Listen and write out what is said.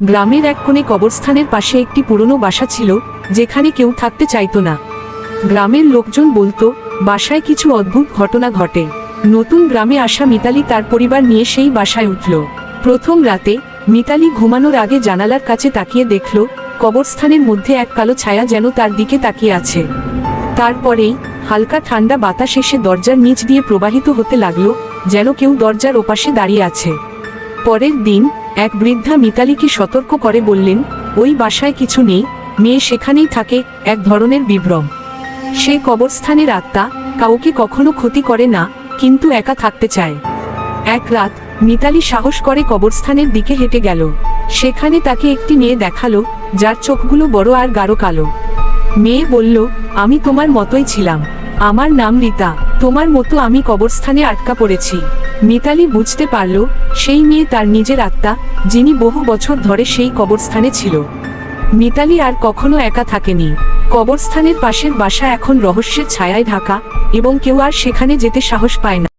গ্রামের এক কোণে কবরস্থানের পাশে একটি পুরনো বাসা ছিল, যেখানে কেউ থাকতে চাইতো না। গ্রামের লোকজন বলতো বাসায় কিছু অদ্ভুত ঘটনা ঘটে। নতুন গ্রামে আসা মিতালি তার পরিবার নিয়ে সেই বাসায় উঠল। প্রথম রাতে মিতালি ঘুমানোর আগে জানালার কাছে তাকিয়ে দেখল কবরস্থানের মধ্যে এক কালো ছায়া যেন তার দিকে তাকিয়ে আছে। তারপরেই হালকা ঠান্ডা বাতাস এসে দরজার নিচ দিয়ে প্রবাহিত হতে লাগলো, যেন কেউ দরজার ওপাশে দাঁড়িয়ে আছে। পরের দিন এক বৃদ্ধা মিতালিকে সতর্ক করে বললেন, ওই বাসায় কিছু নেই, মেয়ে সেখানেই থাকে, এক ধরনের বিভ্রম। সে কবরস্থানের আত্মা, কাউকে কখনো ক্ষতি করে না, কিন্তু একা থাকতে চায়। এক রাত মিতালি সাহস করে কবরস্থানের দিকে হেঁটে গেল। সেখানে তাকে একটি মেয়ে দেখালো, যার চোখগুলো বড় আর গাঢ় কালো। মেয়ে বলল, আমি তোমার মতোই ছিলাম, আমার নাম রীতা, তোমার মতো আমি কবরস্থানে আটকা পড়েছি। মিতালি বুঝতে পারল সেই মেয়ে তার নিজের আত্মা, যিনি বহু বছর ধরে সেই কবরস্থানে ছিল। মিতালি আর কখনো একা থাকেনি। কবরস্থানের পাশের বাসা এখন রহস্যের ছায়ায় ঢাকা, এবং কেউ আর সেখানে যেতে সাহস পায় না।